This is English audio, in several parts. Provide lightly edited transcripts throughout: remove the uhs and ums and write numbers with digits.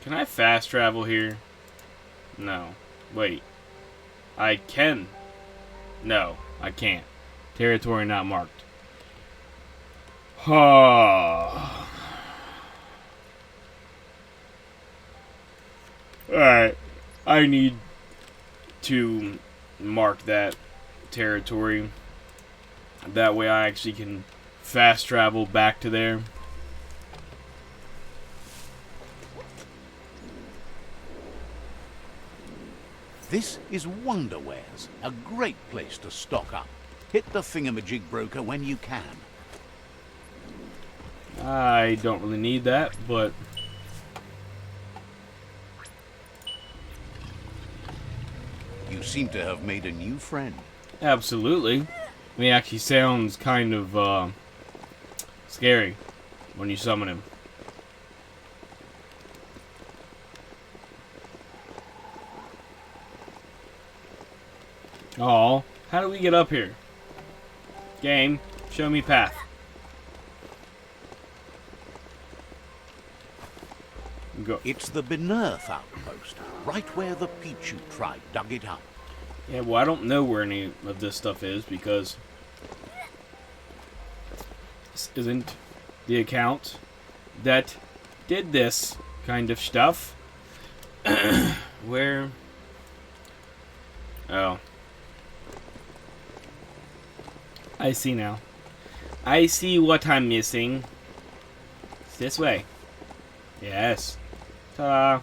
Can I fast travel here? No. Wait. I can. No, I can't. Territory not marked. Alright. I need to mark that territory. That way I actually can fast travel back to there. This is Wonderwares, a great place to stock up. Hit the thingamajig broker when you can. I don't really need that, but You seem to have made a new friend. absolutely. He actually sounds kind of scary when you summon him. Oh, how do we get up here? Game, show me path. Go. It's the Benearth outpost, right where the Pichu tribe dug it up. Yeah, well, I don't know where any of this stuff is because this isn't the account that did this kind of stuff. Where? Oh. I see now. I see what I'm missing. It's this way. Yes. Ta-da.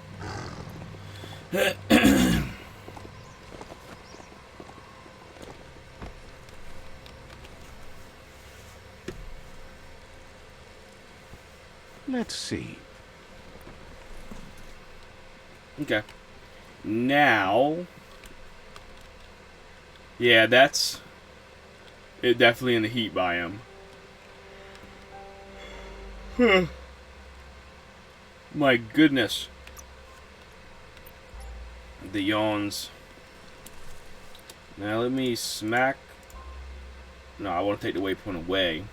Let's see. Okay. Now. Yeah, that's it. Definitely in the heat biome. My goodness. The yawns. Now let me smack. No, I want to take the waypoint away.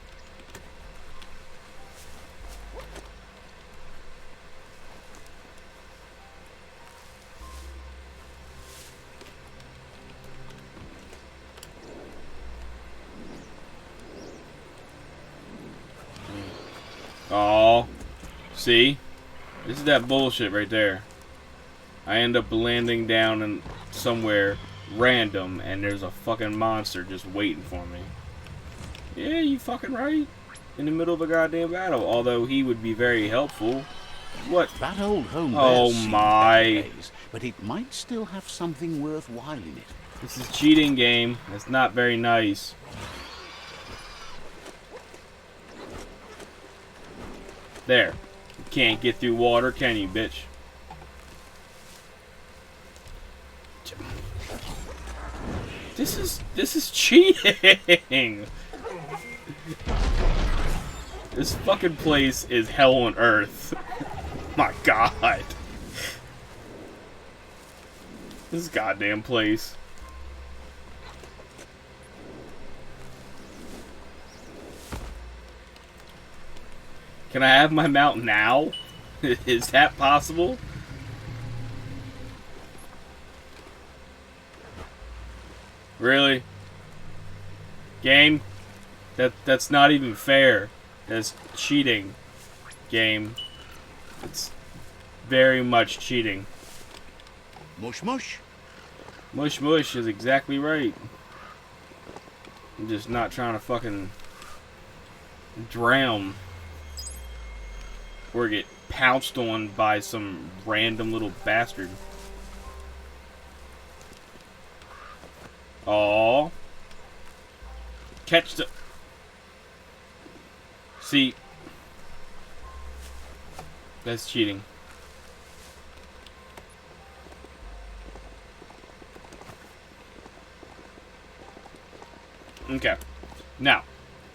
Oh, see? This is that bullshit right there. I end up landing down in somewhere random and there's a fucking monster just waiting for me. Yeah, you fucking right. In the middle of a goddamn battle. Although he would be very helpful. What? That old home Oh there's seen my. better days, but it might still have something worthwhile in it. This is cheating game. That's not very nice. There. You can't get through water, can you, bitch? This is cheating. This fucking place is hell on earth. My god. This goddamn place. Can I have my mount now? Is that possible? Really? Game? That's not even fair. That's cheating. Game. It's very much cheating. Mush mush. Mush mush is exactly right. I'm just not trying to fucking drown. Or get pounced on by some random little bastard. Aww. Catch the... See. That's cheating. Okay. Now,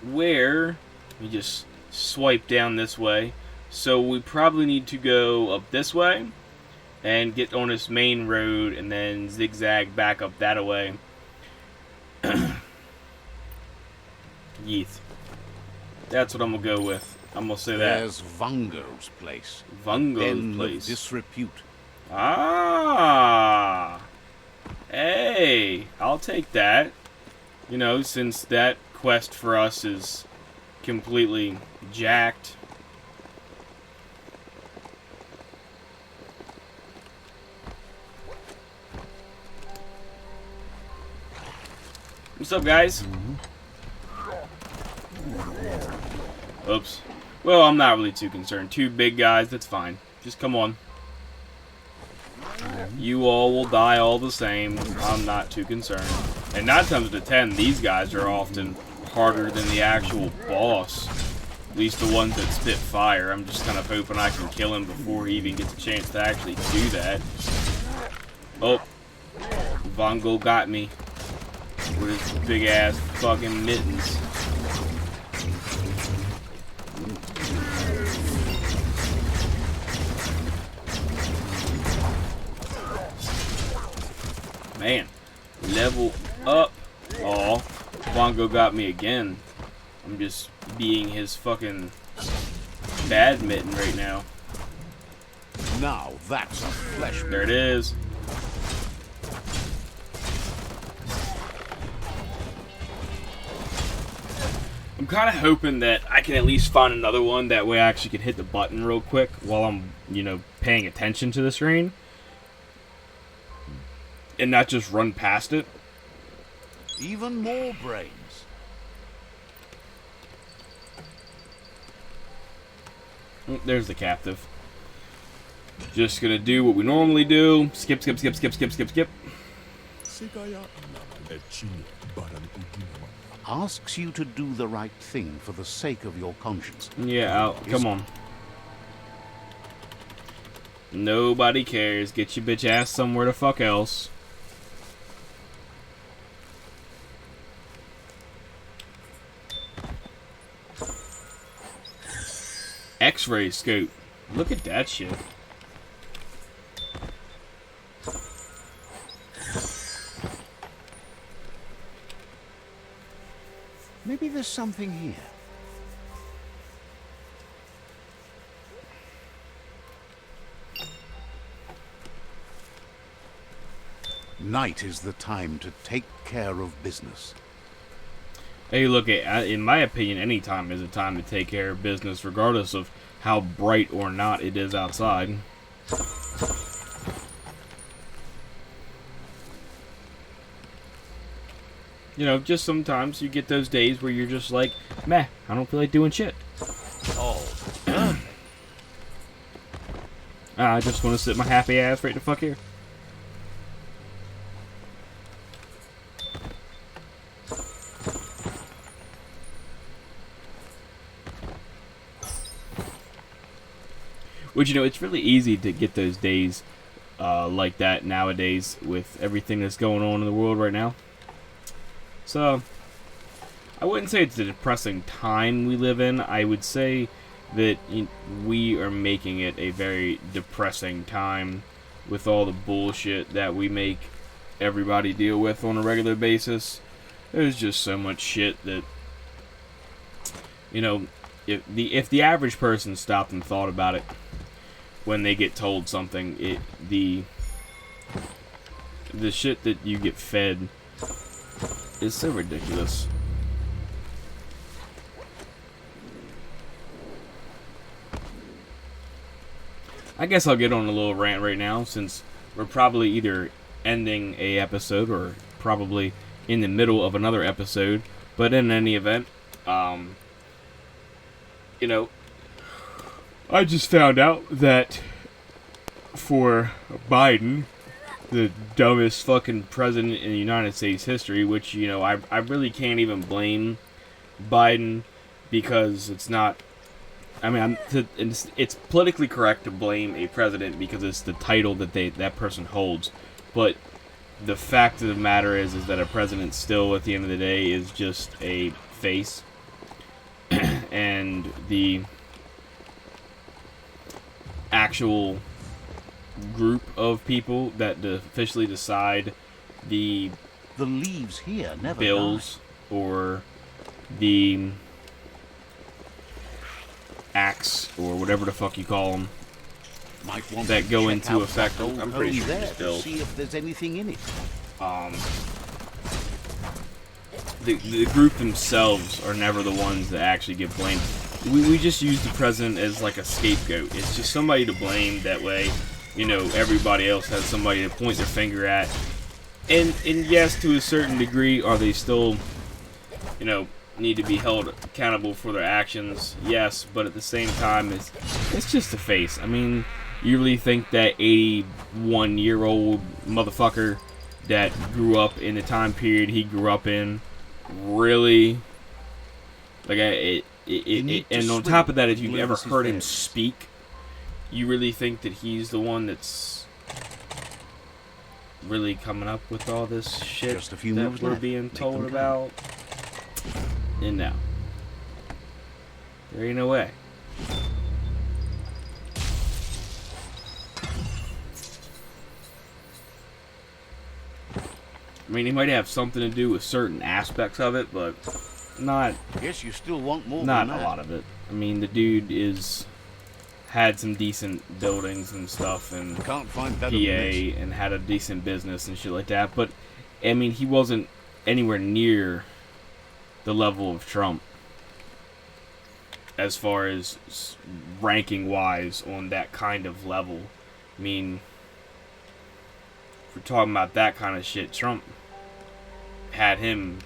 where... We just swipe down this way. So we probably need to go up this way. And get on this main road. And then zigzag back up that way. Yeet. That's what I'm gonna go with. I'm gonna say that. There's Vungo's place. Vungo's Den place. of disrepute. Ah. Hey, I'll take that. You know, since that quest for us is completely jacked. What's up, guys? Oops. Well, I'm not really too concerned. Two big guys, that's fine. Just come on. You all will die all the same. I'm not too concerned. And 9 times out of 10, these guys are often harder than the actual boss. At least the ones that spit fire. I'm just kind of hoping I can kill him before he even gets a chance to actually do that. Oh. Vongo got me. With his big ass fucking mittens. Man, level up. Aw, Vongo got me again. I'm just being his fucking badminton right now. Now that's a flesh. There it is. I'm kind of hoping that I can at least find another one. That way I actually can hit the button real quick while I'm, you know, paying attention to the screen. And not just run past it. Even more brains. There's the captive. Just gonna do what we normally do. Skip, skip, skip, skip, skip, skip, skip. Asks you to do the right thing for the sake of your conscience. Yeah, come on. Nobody cares. Get your bitch ass somewhere the fuck else. X-ray scope. Look at that shit. Maybe there's something here. Night is the time to take care of business. Hey, look, in my opinion, any time is a time to take care of business, regardless of how bright or not it is outside. You know, just sometimes you get those days where you're just like, meh, I don't feel like doing shit. Oh, I just want to sit my happy ass right the fuck here. Which, you know, it's really easy to get those days like that nowadays with everything that's going on in the world right now. So, I wouldn't say it's a depressing time we live in. I would say that we are making it a very depressing time with all the bullshit that we make everybody deal with on a regular basis. There's just so much shit that, you know, if the average person stopped and thought about it when they get told something, the shit that you get fed is so ridiculous. I guess I'll get on a little rant right now, since we're probably either ending a episode or probably in the middle of another episode. But in any event, you know, I just found out that for Biden, the dumbest fucking president in the United States history, which, you know, I really can't even blame Biden, because it's not, I mean, it's politically correct to blame a president because it's the title that that person holds, but the fact of the matter is that a president still, at the end of the day, is just a face, and the actual group of people that officially decide the leaves here never bills die. Or the acts or whatever the fuck you call them Might want that to go check into out effect. that old I'm pretty home sure there it's still. to see if there's anything in it. The group themselves are never the ones that actually get blamed. We just use the president as like a scapegoat. It's just somebody to blame. That way, you know, everybody else has somebody to point their finger at. And yes, to a certain degree, are they still, you know, need to be held accountable for their actions? Yes, but at the same time, it's just a face. I mean, you really think that 81-year-old motherfucker that grew up in the time period he grew up in really, like, and on top of that, if you've ever heard him speak, you really think that he's the one that's really coming up with all this shit Just a few that moves we're left. being Make told them count. about? And no, there ain't no way. I mean, he might have something to do with certain aspects of it, but not Guess you still want more not than a that. lot of it. I mean, the dude had some decent buildings and stuff, and Can't find PA, better than this. and had a decent business and shit like that. But I mean, he wasn't anywhere near the level of Trump as far as ranking wise on that kind of level. I mean, if we're talking about that kind of shit, Trump had him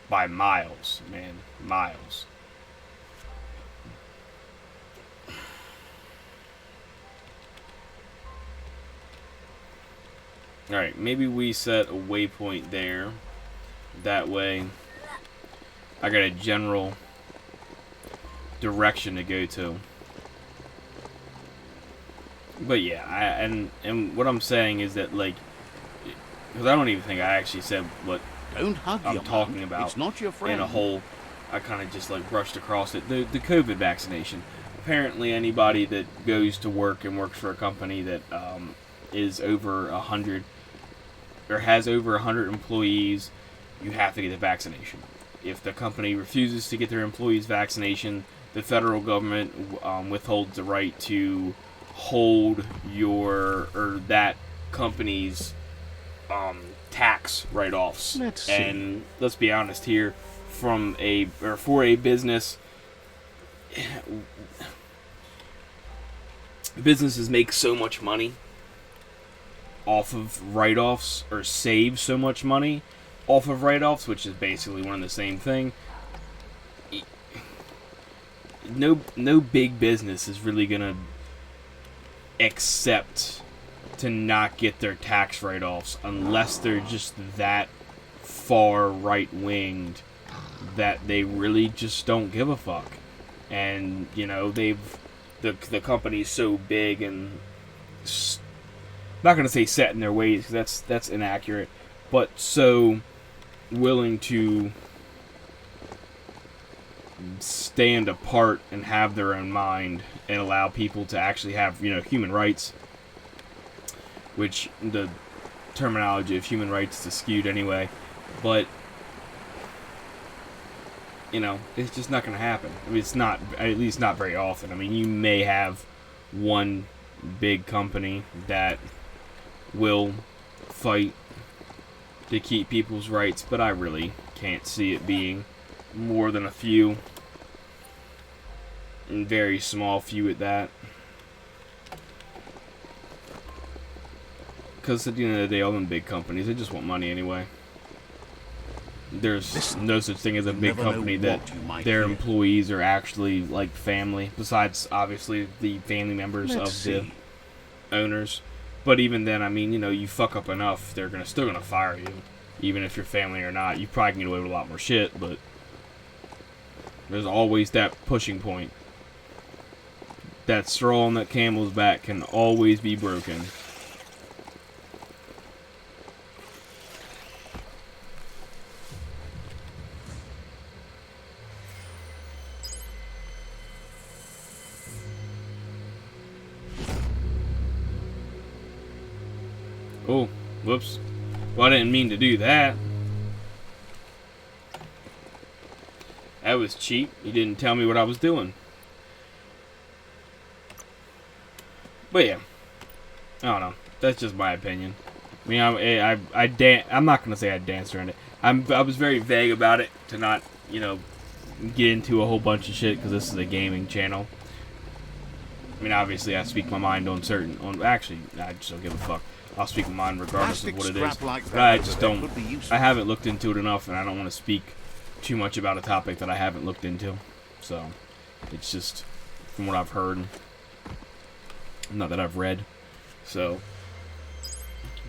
by miles, man, miles. Alright, maybe we set a waypoint there. That way, I got a general direction to go to. But yeah, and what I'm saying is that, like, because I don't even think I actually said what Don't hug I'm your talking mum. about It's not your friend. in a whole. I kind of just like brushed across it. The COVID vaccination. Apparently, anybody that goes to work and works for a company that is over 100 or has over 100 employees, you have to get the vaccination. If the company refuses to get their employees vaccination, the federal government withholds the right to hold that company's tax write-offs. Let's see. And let's be honest here, for a business, businesses make so much money off of write-offs, or save so much money off of write-offs, which is basically one and the same thing. No big business is really gonna accept to not get their tax write-offs unless they're just that far right-winged that they really just don't give a fuck. And you know, the company's so big and not gonna say set in their ways, because that's inaccurate, but so willing to stand apart and have their own mind and allow people to actually have, you know, human rights, which the terminology of human rights is skewed anyway, but you know, it's just not going to happen. I mean, it's not, at least not very often. I mean, you may have one big company that will fight to keep people's rights, but I really can't see it being more than a few, and very small few at that. Because at the end of the day, all them big companies, they just want money anyway. There's no such thing as a big company that their employees are actually like family, besides obviously the family members of the owners. But even then, I mean, you know, you fuck up enough, they're still gonna fire you, even if you're family or not. You probably can get away with a lot more shit, but there's always that pushing point. That straw on that camel's back can always be broken. Oh, whoops. Well, I didn't mean to do that. That was cheap. You didn't tell me what I was doing. But yeah, I don't know. That's just my opinion. I mean, I'm not gonna say I danced around it. I was very vague about it to not, get into a whole bunch of shit because this is a gaming channel. I mean, obviously, I speak my mind on actually, I just don't give a fuck. I'll speak my mind regardless of what it is. But I just don't. I haven't looked into it enough, and I don't want to speak too much about a topic that I haven't looked into. So, it's just from what I've heard, not that I've read. So,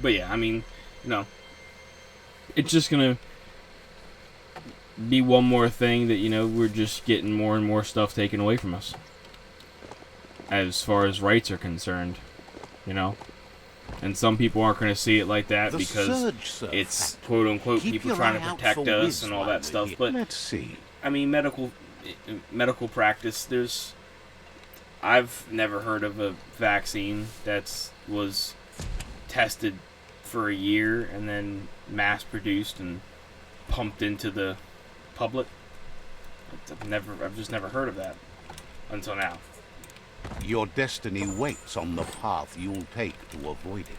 but yeah, I mean, it's just gonna be one more thing that we're just getting more and more stuff taken away from us, as far as rights are concerned, And some people aren't going to see it like that because it's quote unquote people trying to protect us and all that stuff. But let's see. I mean, medical practice. I've never heard of a vaccine that was tested for a year and then mass produced and pumped into the public. I've just never heard of that until now. Your destiny waits on the path you'll take to avoid it.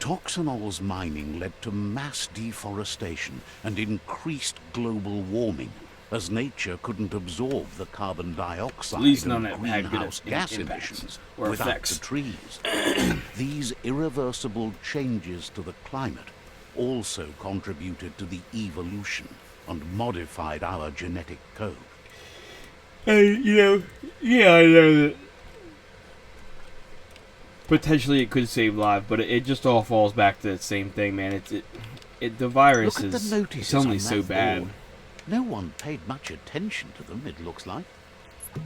Toxanol's mining led to mass deforestation and increased global warming, as nature couldn't absorb the carbon dioxide and greenhouse gas emissions without the trees. These irreversible changes to the climate also contributed to the evolution and modified our genetic code. Yeah, I know that potentially it could save lives, but it just all falls back to the same thing, man. The virus it's only so bad. No one paid much attention to them, it looks like.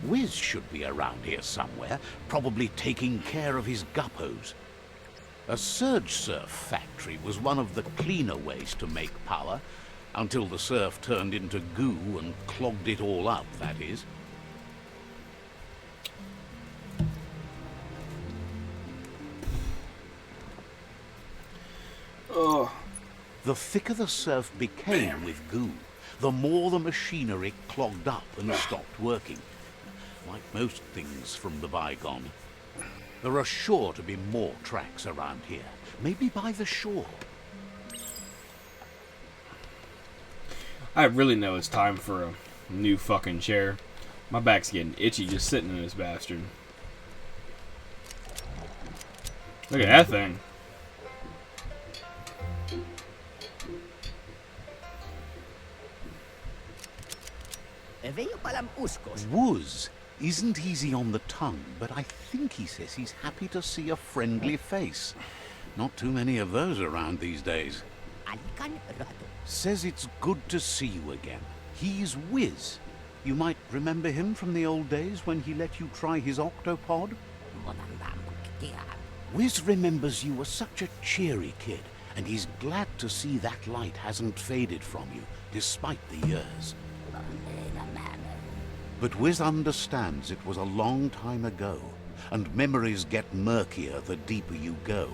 Wiz should be around here somewhere, probably taking care of his guppos. A surge surf factory was one of the cleaner ways to make power, until the surf turned into goo and clogged it all up, that is. Oh. The thicker the surf became with goo, the more the machinery clogged up and stopped working. Like most things from the bygone. There are sure to be more tracks around here, maybe by the shore. I really know it's time for a new fucking chair. My back's getting itchy just sitting in this bastard. Look at that thing. Wuz isn't easy on the tongue, but I think he says he's happy to see a friendly face. Not too many of those around these days. Says it's good to see you again. He's Wiz. You might remember him from the old days when he let you try his octopod. Wiz remembers you were such a cheery kid, and he's glad to see that light hasn't faded from you, despite the years. But Wiz understands it was a long time ago, and memories get murkier the deeper you go.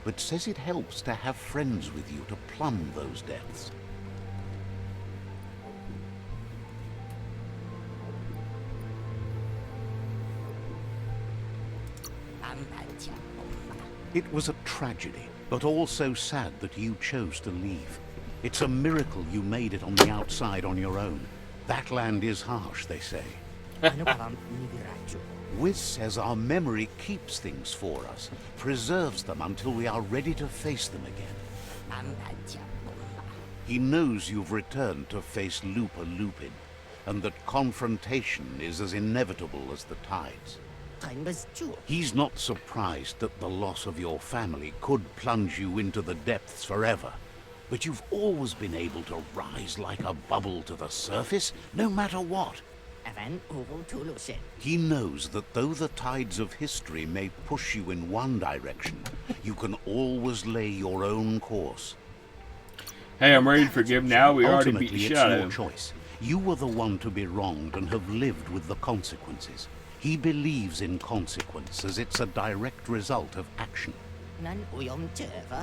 But says it helps to have friends with you to plumb those depths. It was a tragedy, but also sad that you chose to leave. It's a miracle you made it on the outside on your own. That land is harsh, they say. Wiz says our memory keeps things for us, preserves them until we are ready to face them again. He knows you've returned to face Lupa Lupin, and that confrontation is as inevitable as the tides. He's not surprised that the loss of your family could plunge you into the depths forever. But you've always been able to rise like a bubble to the surface, no matter what. He knows that though the tides of history may push you in one direction, you can always lay your own course. Hey, I'm ready to forgive now. We already beat the shit out of him. It's your choice. You were the one to be wronged and have lived with the consequences. He believes in consequence as it's a direct result of action.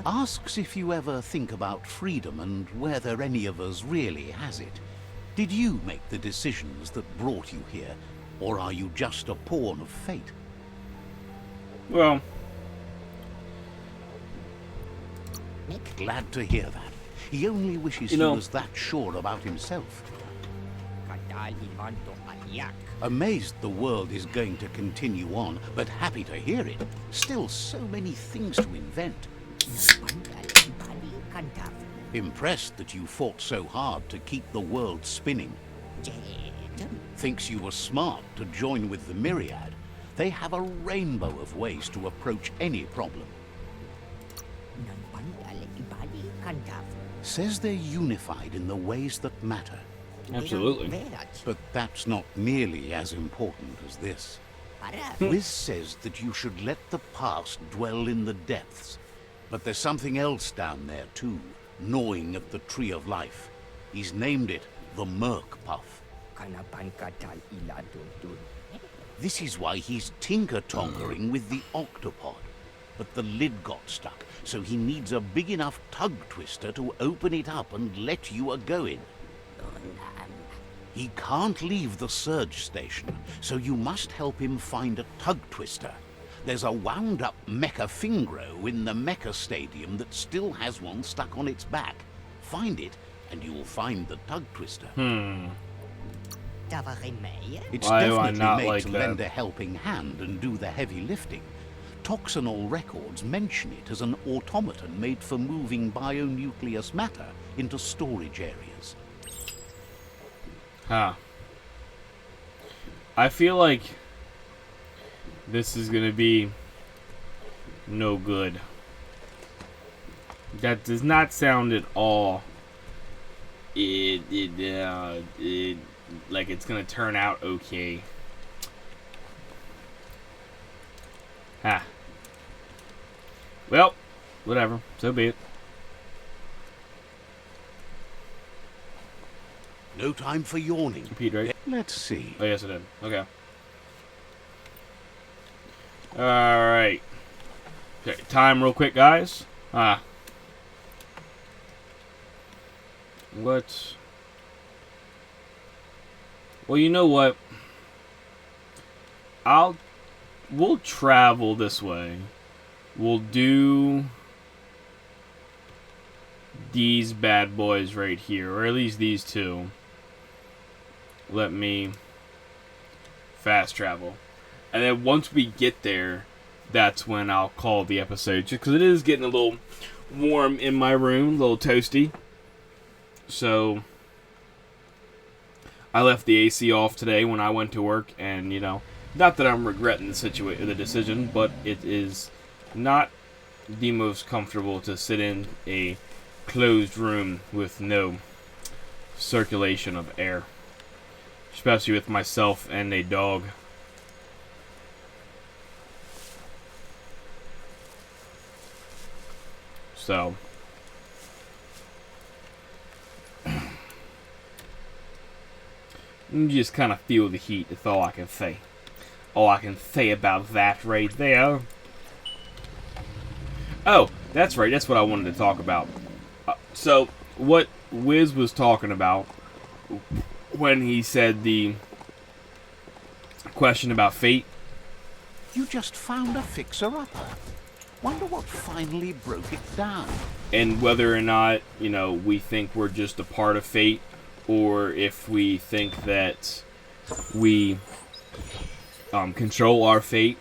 Asks if you ever think about freedom and whether any of us really has it. Did you make the decisions that brought you here, or are you just a pawn of fate? Well, Glad to hear that. He only wishes You he know- was that sure about himself. Amazed the world is going to continue on, but happy to hear it. Still so many things to invent. Impressed that you fought so hard to keep the world spinning. Thinks you were smart to join with the Myriad. They have a rainbow of ways to approach any problem. Says they're unified in the ways that matter. absolutely. But that's not nearly as important as this. Wiz says that you should let the past dwell in the depths. But there's something else down there too, gnawing at the Tree of Life. He's named it the Merc Puff. This is why he's tinker-tonkering with the octopod. But the lid got stuck, so he needs a big enough tug twister to open it up and let you a-going. He can't leave the surge station, so you must help him find a tug twister. There's a wound-up mecha Fingro in the mecha stadium that still has one stuck on its back. Find it, and you'll find the tug twister. It's Why do I definitely not made like to that? lend a helping hand and do the heavy lifting. Toxinol records mention it as an automaton made for moving bionucleus matter into storage areas. Huh. I feel like this is gonna be no good. That does not sound at all. It like it's gonna turn out okay. Ha. Well, whatever. So be it. No time for yawning. Repeat, right? Let's see. Oh, yes, I did. Okay. Alright. Okay, time real quick, guys. What? Well, you know what? We'll travel this way. We'll do these bad boys right here, or at least these two. Let me fast travel. And then once we get there, that's when I'll call the episode. Just because it is getting a little warm in my room, a little toasty. So, I left the AC off today when I went to work. And, you know, not that I'm regretting the decision, but it is not the most comfortable to sit in a closed room with no circulation of air. Especially with myself and a dog. So, you just kind of feel the heat. That's all I can say. All I can say about that right there. Oh, that's right. That's what I wanted to talk about. So, what Wiz was talking about when he said the question about fate. You just found a fixer-upper. Wonder what finally broke it down. And whether or not, you know, we think we're just a part of fate, or if we think that we control our fate,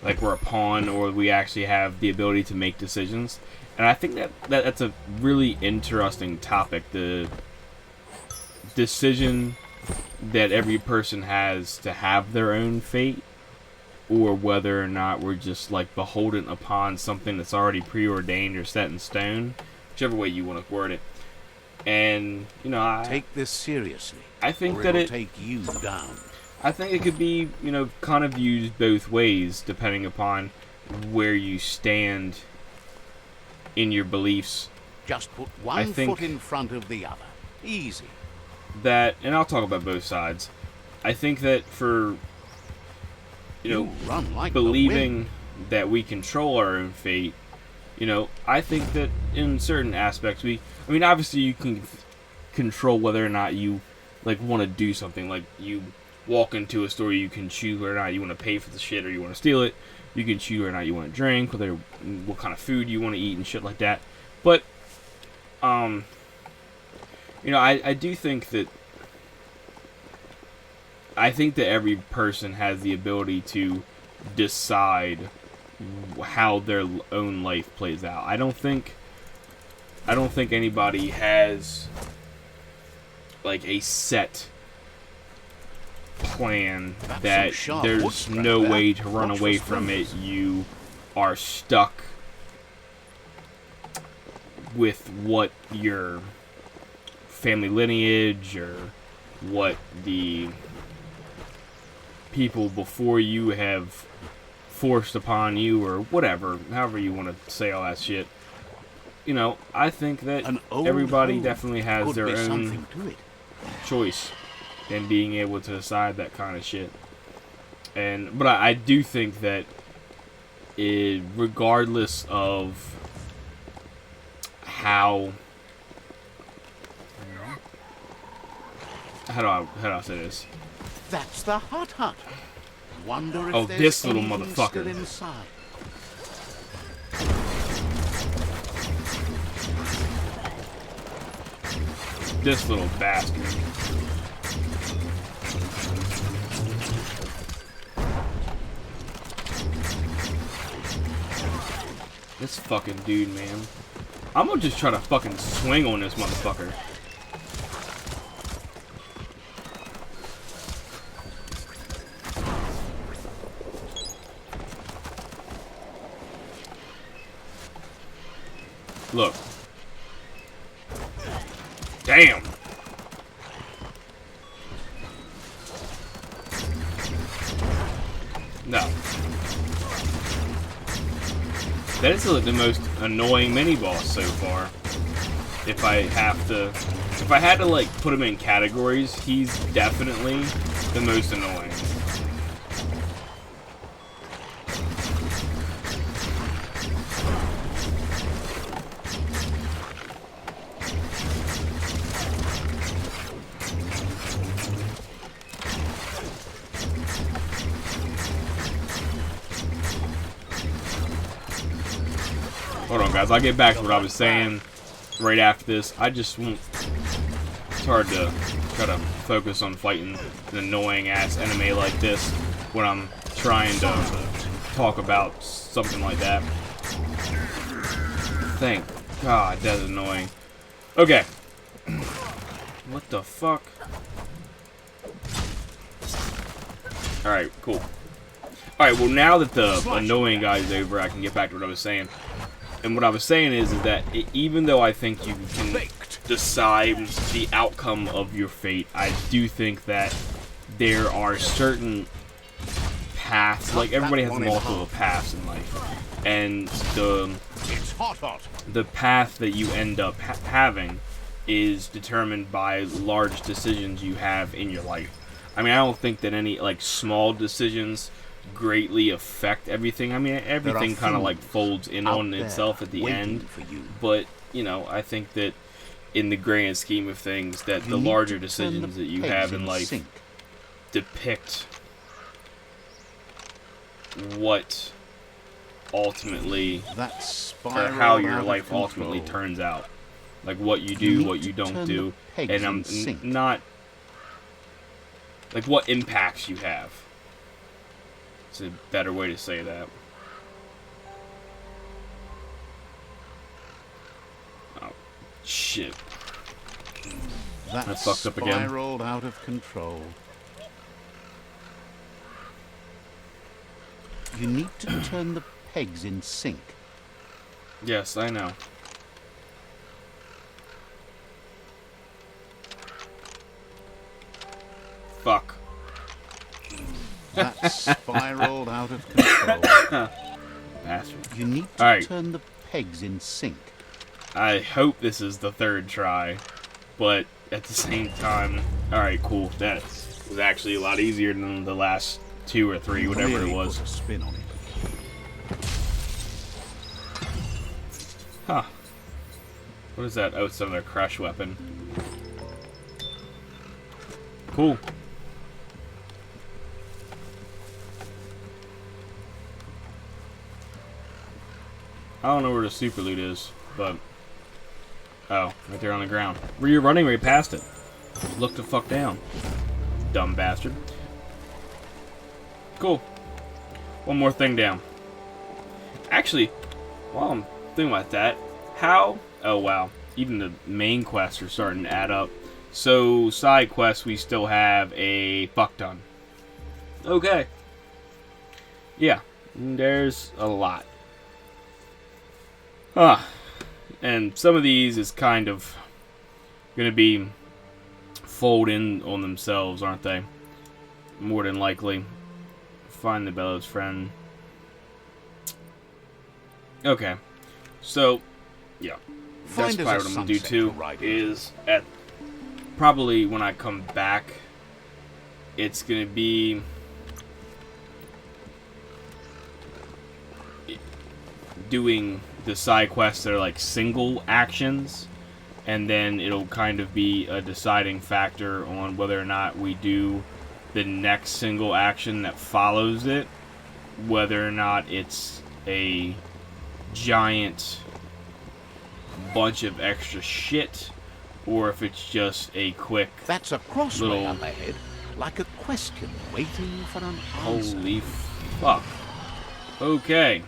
like we're a pawn, or we actually have the ability to make decisions. And I think that's a really interesting topic, the decision that every person has to have their own fate, or whether or not we're just like beholden upon something that's already preordained or set in stone, whichever way you want to word it. And you know, Take this seriously. I think or that it'll take you down. I think it could be, you know, kind of used both ways depending upon where you stand in your beliefs. Just put I one think- foot in front of the other. Easy. That, and I'll talk about both sides. I think that for, you know, run like the believing wind. that we control our own fate, you know, I think that in certain aspects I mean, obviously you can control whether or not you, like, want to do something. Like, you walk into a store, you can choose whether or not you want to pay for the shit or you want to steal it. You can choose whether or not you want to drink, what kind of food you want to eat and shit like that. But, you know, I do think that every person has the ability to decide how their own life plays out. I don't think anybody has like a set plan that there's no way to run away from it. You are stuck with what your family lineage or what the people before you have forced upon you, or whatever, however you want to say all that shit. You know, I think that everybody definitely has their own choice in being able to decide that kind of shit. But I do think that regardless of how do I say this? That's the hut. Wonder if Oh, there's this little anything motherfucker. still inside. This little bastard. This fucking dude, man. I'm gonna just try to fucking swing on this motherfucker. Look. Damn. No. That is the most annoying mini-boss so far. If I had to like put him in categories, he's definitely the most annoying. Hold on, guys. I'll get back to what I was saying right after this. I just won't... It's hard to try to focus on fighting an annoying-ass enemy like this when I'm trying to talk about something like that. Thank God, that's annoying. Okay. What the fuck? Alright, cool. Alright, well, now that the annoying guy is over, I can get back to what I was saying. And what I was saying is that even though I think you can decide the outcome of your fate, I do think that there are certain paths, like everybody has multiple paths in life, and the path that you end up having is determined by large decisions you have in your life. I mean, I don't think that any like small decisions greatly affect everything. I mean, everything kind of like folds in on itself at the end, but you know, I think that in the grand scheme of things, that the larger decisions that you have in life depict what ultimately, or how your life ultimately turns out, like what you do, what you don't do, and I'm not like what impacts you have. It's a better way to say that. Oh, shit. I fucked up again. Spiraled out of control. You need to turn the pegs in sync. Yes, I know. Fuck. That's spiraled out of control. Bastard. You need to turn the pegs in sync. I hope this is the third try, but at the same time, alright, cool. That was actually a lot easier than the last 2 or 3, whatever it was. Put a spin on it. Huh. What is that? Oh, it's another crush weapon. Cool. I don't know where the super loot is, but... Oh, right there on the ground. Where you're running right past it. Look the fuck down. Dumb bastard. Cool. One more thing down. Actually, while I'm thinking about that, how... Oh, wow. Even the main quests are starting to add up. So, side quests, we still have a fuck ton. Okay. Yeah, there's a lot. And some of these is kind of going to be fold in on themselves, aren't they? More than likely. Find the Bellows friend. Okay. So, yeah. That's probably what I'm going to do too. Is at probably when I come back, it's going to be doing the side quests that are like single actions, and then it'll kind of be a deciding factor on whether or not we do the next single action that follows it, whether or not it's a giant bunch of extra shit, or if it's just a quick That's a crossway little... up ahead, like a question waiting for an answer. Holy fuck. Okay.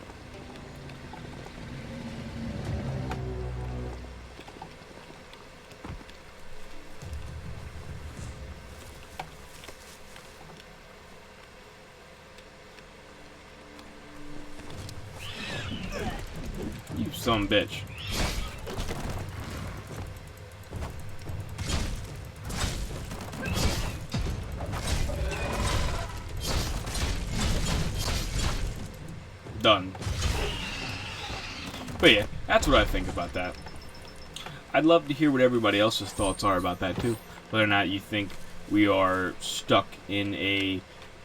You son of a bitch. Done. But yeah, that's what I think about that. I'd love to hear what everybody else's thoughts are about that too. Whether or not you think we are stuck in a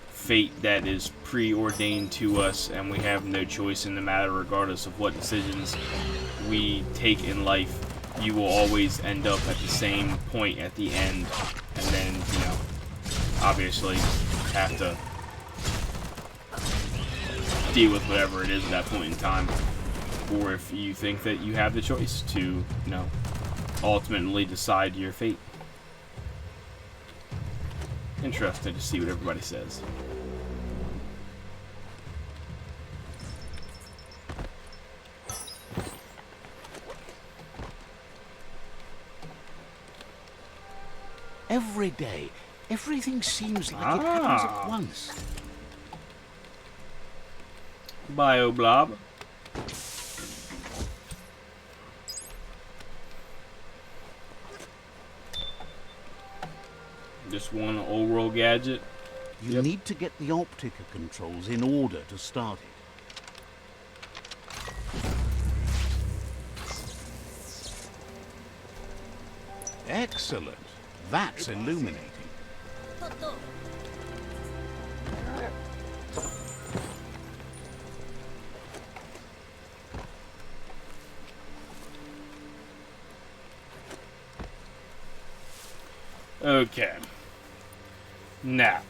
fate that is preordained to us and we have no choice in the matter regardless of what decisions we take in life. You will always end up at the same point at the end, and then, you know, obviously have to deal with whatever it is at that point in time. Or if you think that you have the choice to, you know, ultimately decide your fate. Interested to see what everybody says. Every day, everything seems like it happens at once. Bioblob. Just one old world gadget. You need to get the Optica controls in order to start it. Excellent. That's illuminating. Okay. Now,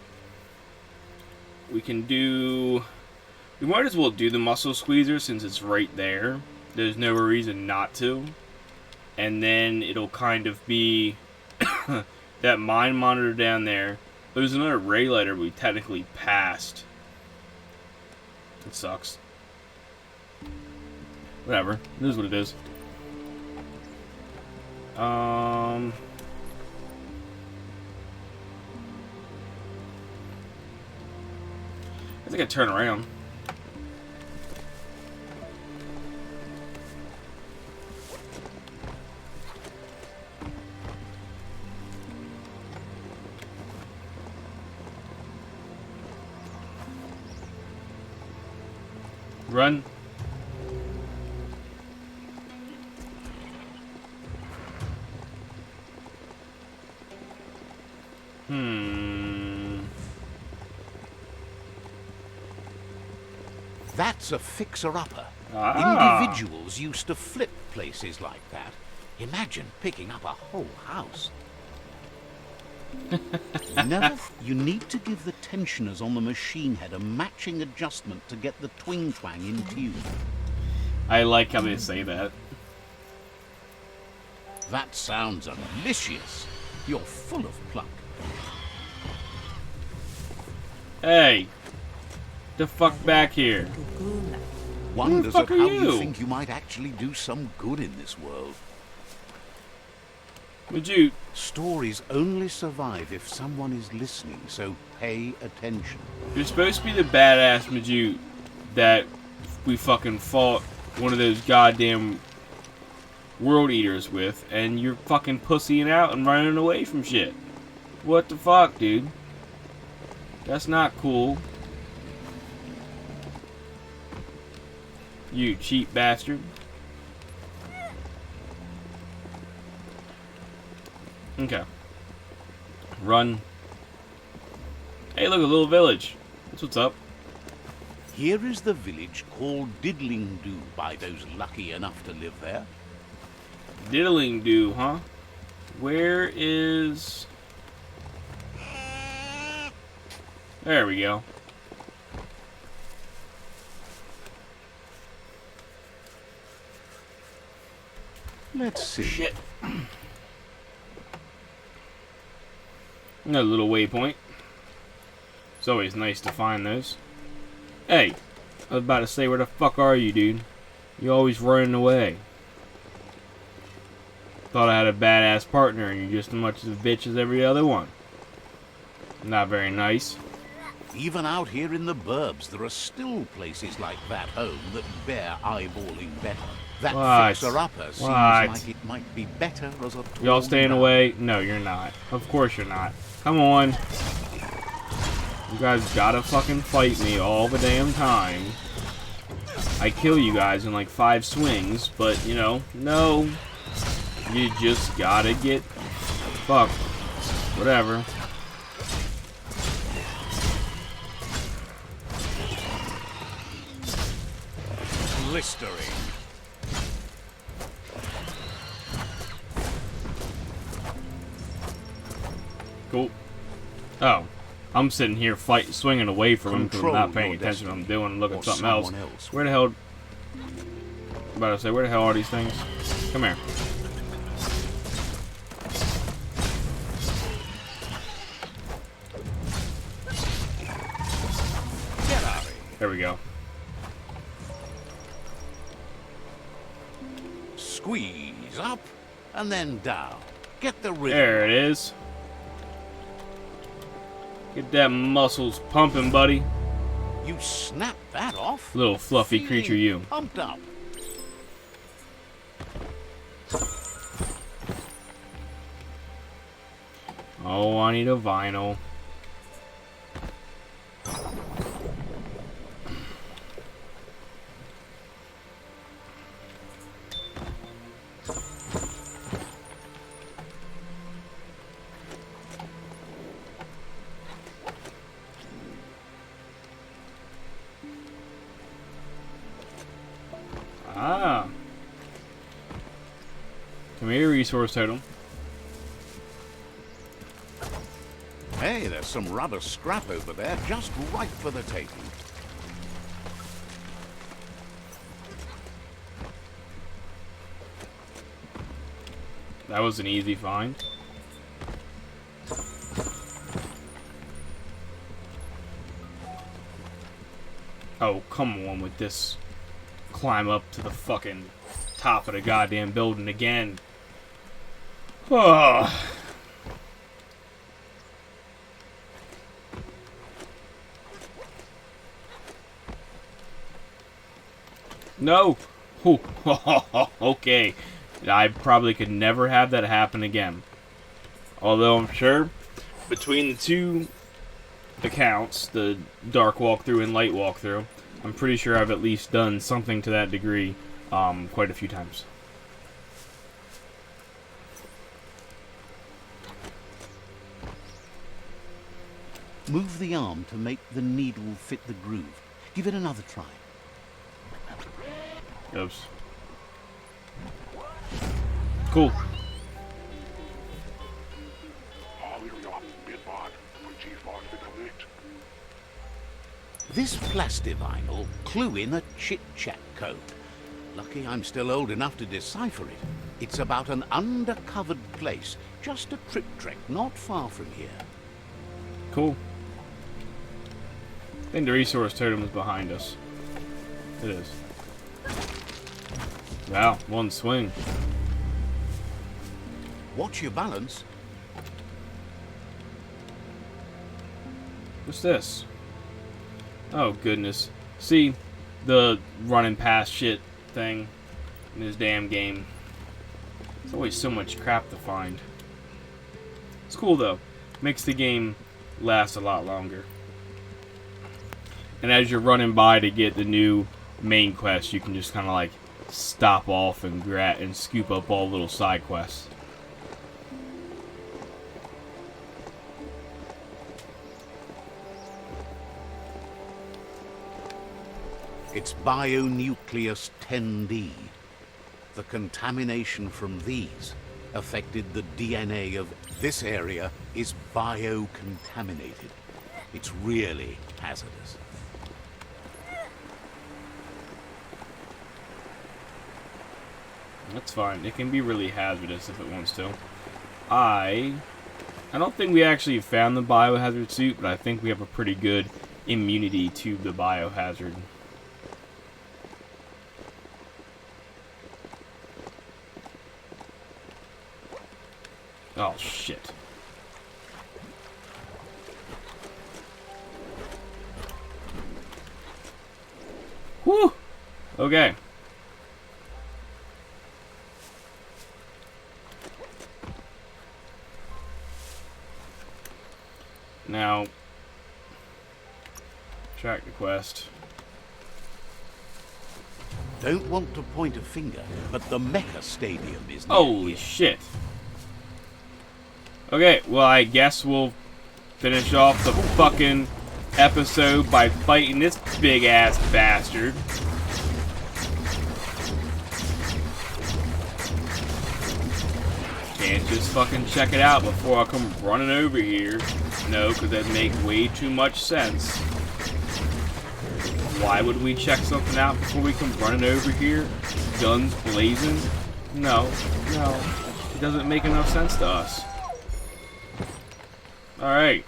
we can do... We might as well do the muscle squeezer since it's right there. There's no reason not to. And then it'll kind of be that mine monitor down there. There's another ray lighter we technically passed. It sucks. Whatever. It is what it is. I think I turn around. Run. That's a fixer-upper. Individuals used to flip places like that. Imagine picking up a whole house. You need to give the tensioners on the machine head a matching adjustment to get the twing-twang in tune. I like how they say that. That sounds delicious. You're full of pluck. Hey, the fuck back here. Wonders fuck at are how you? you think you might actually do some good in this world. Would you? Stories only survive if someone is listening, so pay attention. You're supposed to be the badass Majute that we fucking fought one of those goddamn world eaters with, and you're fucking pussying out and running away from shit. What the fuck, dude? That's not cool. You cheap bastard. Okay. Run. Hey, look, a little village. That's what's up. Here is the village called Diddlingdoo by those lucky enough to live there. Diddling-do, huh? Where is... There we go. Let's see. Shit. Another little waypoint. It's always nice to find those. Hey, I was about to say, where the fuck are you, dude? You always running away. Thought I had a badass partner and you're just as much of a bitch as every other one. Not very nice. Even out here in the burbs, there are still places like that home that bear eyeballing better. That What? fixer-upper seems What? like it might be better as a tall Y'all staying man. away? No, you're not. Of course you're not. Come on. You guys gotta fucking fight me all the damn time. I kill you guys in like 5 swings, but, you know, no. You just gotta get fucked. Whatever. Blistering. Cool. Oh. I'm sitting here swinging away from him because I'm not paying Control your attention to what I'm doing and looking at or something else. someone else. Where the hell... I'm about to say, where the hell are these things? Come here. Get out of here. There we go. Squeeze up and then down. Get the rhythm. There it is. Get that muscles pumping, buddy. You snap that off. Little fluffy Feeling creature, you. Pumped up. Oh, I need a vinyl. Ah. Come here, resource totem. Hey, there's some rubber scrap over there, just right for the taking. That was an easy find. Oh, come on with this. Climb up to the fucking top of the goddamn building again. Oh. No. Ooh. Okay. I probably could never have that happen again. Although I'm sure between the two accounts, the dark walkthrough and light walkthrough, I'm pretty sure I've at least done something to that degree quite a few times. Move the arm to make the needle fit the groove. Give it another try. Oops. Cool. This plastivinyl clue in a chit-chat code. Lucky I'm still old enough to decipher it. It's about an undercovered place, just a trip-trek not far from here. Cool. I think the resource totem is behind us. It is. Wow, one swing. Watch your balance. What's this? Oh, goodness. See, the running past shit thing in this damn game. There's always so much crap to find. It's cool, though. Makes the game last a lot longer. And as you're running by to get the new main quest, you can just kind of like stop off and scoop up all little side quests. It's Bionucleus 10D. The contamination from these affected the DNA of this area is biocontaminated. It's really hazardous. That's fine. It can be really hazardous if it wants to. I don't think we actually found the biohazard suit, but I think we have a pretty good immunity to the biohazard. Oh, shit. Whew! Okay. Now, track the quest. Don't want to point a finger, but the Mecha Stadium is near Holy here. shit. Okay, well, I guess we'll finish off the fucking episode by fighting this big-ass bastard. Can't just fucking check it out before I come running over here. No, because that'd make way too much sense. Why would we check something out before we come running over here? Guns blazing? No. It doesn't make enough sense to us. Alright.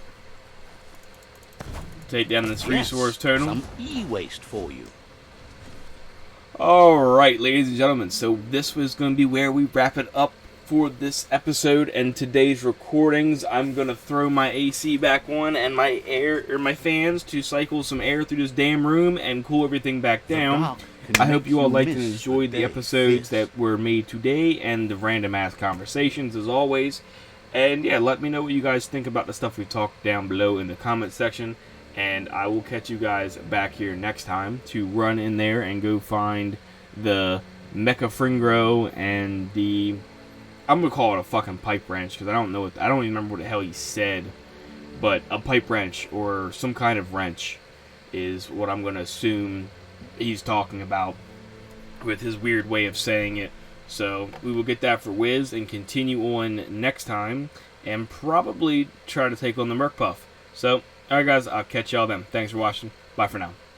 Take down this resource totem. Some e-waste for you. Alright, ladies and gentlemen, so this was going to be where we wrap it up for this episode and today's recordings. I'm going to throw my AC back on and my fans to cycle some air through this damn room and cool everything back down. I hope you all liked and enjoyed the episodes that were made today and the random ass conversations as always. And yeah, let me know what you guys think about the stuff we talked down below in the comment section. And I will catch you guys back here next time to run in there and go find the Mecha Fringro and the... I'm going to call it a fucking pipe wrench because I don't even remember what the hell he said. But a pipe wrench or some kind of wrench is what I'm going to assume he's talking about with his weird way of saying it. So we will get that for Wiz and continue on next time and probably try to take on the Merc Puff. So, alright guys, I'll catch y'all then. Thanks for watching. Bye for now.